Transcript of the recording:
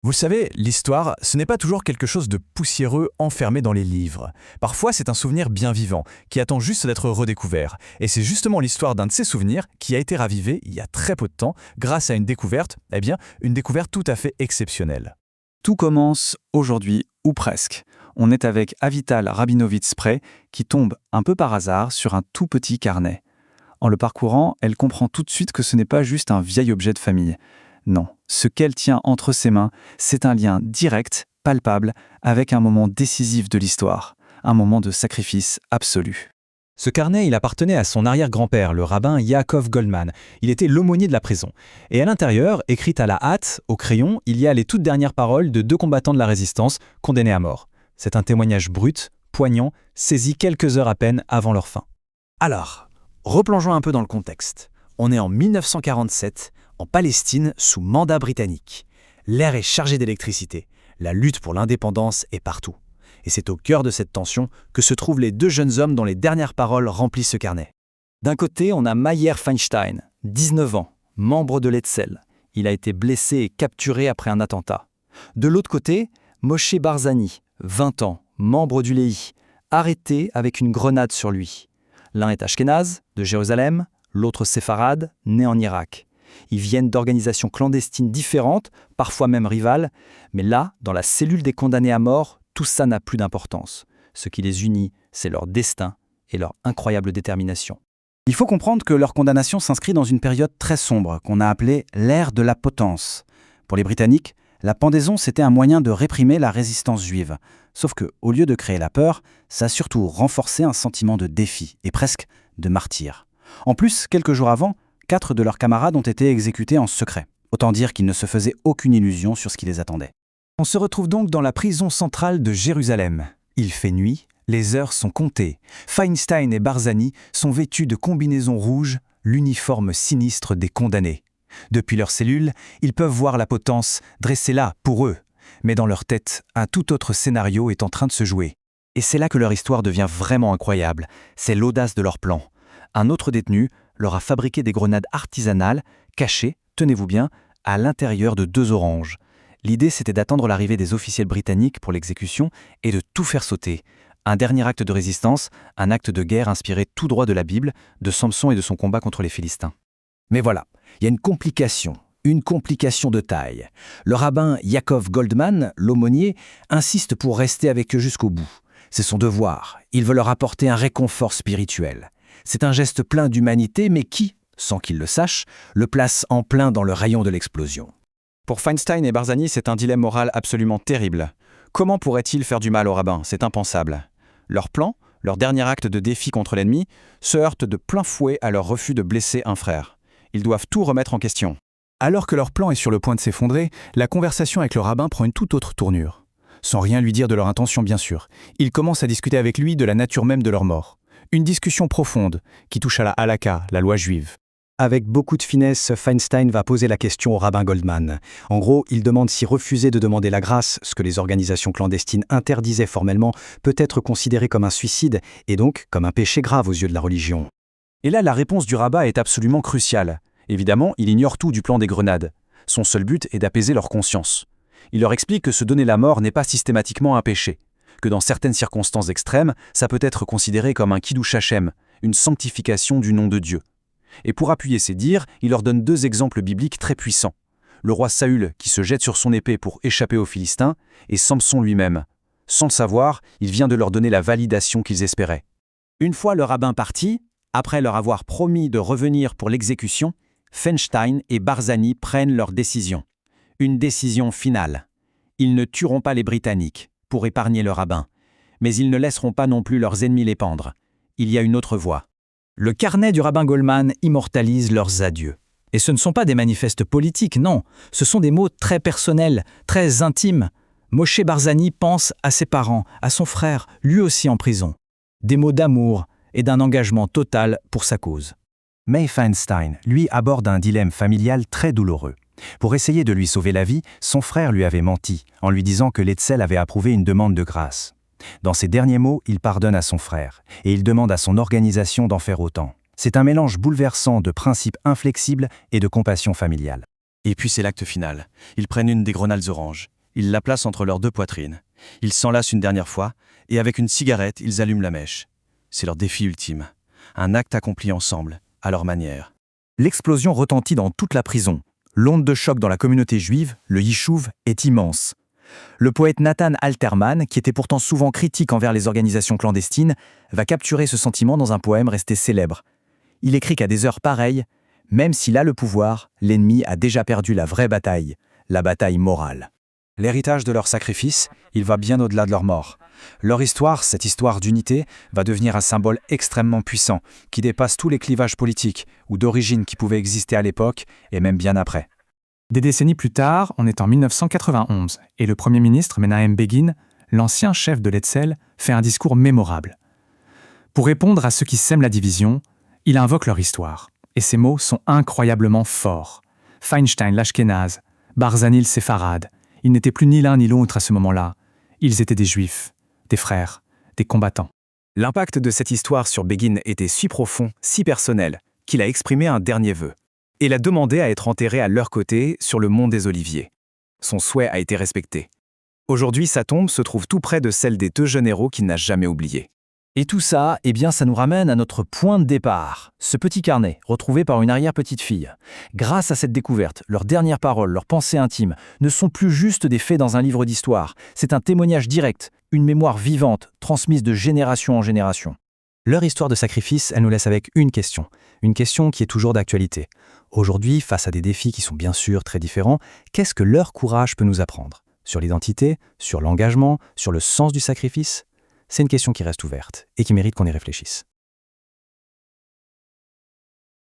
Vous savez, l'histoire, ce n'est pas toujours quelque chose de poussiéreux enfermé dans les livres. Parfois, c'est un souvenir bien vivant, qui attend juste d'être redécouvert. Et c'est justement l'histoire d'un de ces souvenirs qui a été ravivé il y a très peu de temps, grâce à une découverte, une découverte tout à fait exceptionnelle. Tout commence aujourd'hui, ou presque. On est avec Avital Rabinovitz-Spray, qui tombe un peu par hasard sur un tout petit carnet. En le parcourant, elle comprend tout de suite que ce n'est pas juste un vieil objet de famille. Non, ce qu'elle tient entre ses mains, c'est un lien direct, palpable, avec un moment décisif de l'histoire, un moment de sacrifice absolu. Ce carnet, il appartenait à son arrière-grand-père, le rabbin Yaakov Goldman. Il était l'aumônier de la prison. Et à l'intérieur, écrite à la hâte, au crayon, il y a les toutes dernières paroles de deux combattants de la résistance condamnés à mort. C'est un témoignage brut, poignant, saisi quelques heures à peine avant leur fin. Alors, replongeons un peu dans le contexte. On est en 1947, en Palestine, sous mandat britannique. L'air est chargé d'électricité. La lutte pour l'indépendance est partout. Et c'est au cœur de cette tension que se trouvent les deux jeunes hommes dont les dernières paroles remplissent ce carnet. D'un côté, on a Mayer Feinstein, 19 ans, membre de l'Etzel. Il a été blessé et capturé après un attentat. De l'autre côté, Moshe Barzani, 20 ans, membre du Lehi, arrêté avec une grenade sur lui. L'un est ashkénaze, de Jérusalem, l'autre séfarade, né en Irak. Ils viennent d'organisations clandestines différentes, parfois même rivales, mais là, dans la cellule des condamnés à mort, tout ça n'a plus d'importance. Ce qui les unit, c'est leur destin et leur incroyable détermination. Il faut comprendre que leur condamnation s'inscrit dans une période très sombre, qu'on a appelée l'ère de la potence. Pour les Britanniques, la pendaison, c'était un moyen de réprimer la résistance juive. Sauf que, au lieu de créer la peur, ça a surtout renforcé un sentiment de défi, et presque de martyr. En plus, quelques jours avant, 4 de leurs camarades ont été exécutés en secret. Autant dire qu'ils ne se faisaient aucune illusion sur ce qui les attendait. On se retrouve donc dans la prison centrale de Jérusalem. Il fait nuit, les heures sont comptées. Feinstein et Barzani sont vêtus de combinaisons rouges, l'uniforme sinistre des condamnés. Depuis leur cellule, ils peuvent voir la potence dressée là, pour eux. Mais dans leur tête, un tout autre scénario est en train de se jouer. Et c'est là que leur histoire devient vraiment incroyable. C'est l'audace de leur plan. Un autre détenu leur a fabriqué des grenades artisanales, cachées, tenez-vous bien, à l'intérieur de 2 oranges. L'idée, c'était d'attendre l'arrivée des officiels britanniques pour l'exécution et de tout faire sauter. Un dernier acte de résistance, un acte de guerre inspiré tout droit de la Bible, de Samson et de son combat contre les Philistins. Mais voilà, il y a une complication de taille. Le rabbin Yaakov Goldman, l'aumônier, insiste pour rester avec eux jusqu'au bout. C'est son devoir, il veut leur apporter un réconfort spirituel. C'est un geste plein d'humanité, mais qui, sans qu'ils le sachent, le place en plein dans le rayon de l'explosion. Pour Feinstein et Barzani, c'est un dilemme moral absolument terrible. Comment pourraient-ils faire du mal au rabbin ? C'est impensable. Leur plan, leur dernier acte de défi contre l'ennemi, se heurte de plein fouet à leur refus de blesser un frère. Ils doivent tout remettre en question. Alors que leur plan est sur le point de s'effondrer, la conversation avec le rabbin prend une toute autre tournure. Sans rien lui dire de leur intention, bien sûr, ils commencent à discuter avec lui de la nature même de leur mort. Une discussion profonde qui touche à la halakha, la loi juive. Avec beaucoup de finesse, Feinstein va poser la question au rabbin Goldman. En gros, il demande si refuser de demander la grâce, ce que les organisations clandestines interdisaient formellement, peut être considéré comme un suicide et donc comme un péché grave aux yeux de la religion. Et là, la réponse du rabbin est absolument cruciale. Évidemment, il ignore tout du plan des grenades. Son seul but est d'apaiser leur conscience. Il leur explique que se donner la mort n'est pas systématiquement un péché, que dans certaines circonstances extrêmes, ça peut être considéré comme un kiddush Hashem, une sanctification du nom de Dieu. Et pour appuyer ses dires, il leur donne 2 exemples bibliques très puissants. Le roi Saül qui se jette sur son épée pour échapper aux Philistins, et Samson lui-même. Sans le savoir, il vient de leur donner la validation qu'ils espéraient. Une fois le rabbin parti, après leur avoir promis de revenir pour l'exécution, Feinstein et Barzani prennent leur décision. Une décision finale. Ils ne tueront pas les Britanniques pour épargner le rabbin, mais ils ne laisseront pas non plus leurs ennemis les pendre. Il y a une autre voie. Le carnet du rabbin Goldman immortalise leurs adieux. Et ce ne sont pas des manifestes politiques, non. Ce sont des mots très personnels, très intimes. Moshe Barzani pense à ses parents, à son frère, lui aussi en prison. Des mots d'amour et d'un engagement total pour sa cause. May Feinstein, lui, aborde un dilemme familial très douloureux. Pour essayer de lui sauver la vie, son frère lui avait menti, en lui disant que l'Etzel avait approuvé une demande de grâce. Dans ses derniers mots, il pardonne à son frère, et il demande à son organisation d'en faire autant. C'est un mélange bouleversant de principes inflexibles et de compassion familiale. Et puis c'est l'acte final. Ils prennent une des grenades oranges. Ils la placent entre leurs deux poitrines. Ils s'enlacent une dernière fois, et avec une cigarette, ils allument la mèche. C'est leur défi ultime. Un acte accompli ensemble, à leur manière. L'explosion retentit dans toute la prison. L'onde de choc dans la communauté juive, le Yishuv, est immense. Le poète Nathan Alterman, qui était pourtant souvent critique envers les organisations clandestines, va capturer ce sentiment dans un poème resté célèbre. Il écrit qu'à des heures pareilles, même s'il a le pouvoir, l'ennemi a déjà perdu la vraie bataille, la bataille morale. L'héritage de leur sacrifice, il va bien au-delà de leur mort. Leur histoire, cette histoire d'unité, va devenir un symbole extrêmement puissant, qui dépasse tous les clivages politiques ou d'origine qui pouvaient exister à l'époque et même bien après. Des décennies plus tard, on est en 1991, et le Premier ministre Menahem Begin, l'ancien chef de l'Etzel, fait un discours mémorable. Pour répondre à ceux qui sèment la division, il invoque leur histoire, et ces mots sont incroyablement forts. Feinstein l'Ashkénaze, Barzani le Séfarade, ils n'étaient plus ni l'un ni l'autre à ce moment-là. Ils étaient des juifs, des frères, des combattants. L'impact de cette histoire sur Begin était si profond, si personnel, qu'il a exprimé un dernier vœu. Et il a demandé à être enterré à leur côté sur le mont des Oliviers. Son souhait a été respecté. Aujourd'hui, sa tombe se trouve tout près de celle des deux jeunes héros qu'il n'a jamais oubliés. Et tout ça, ça nous ramène à notre point de départ, ce petit carnet, retrouvé par une arrière-petite-fille. Grâce à cette découverte, leurs dernières paroles, leurs pensées intimes, ne sont plus juste des faits dans un livre d'histoire. C'est un témoignage direct, une mémoire vivante, transmise de génération en génération. Leur histoire de sacrifice, elle nous laisse avec une question qui est toujours d'actualité. Aujourd'hui, face à des défis qui sont bien sûr très différents, qu'est-ce que leur courage peut nous apprendre ? Sur l'identité, sur l'engagement, sur le sens du sacrifice ? C'est une question qui reste ouverte et qui mérite qu'on y réfléchisse.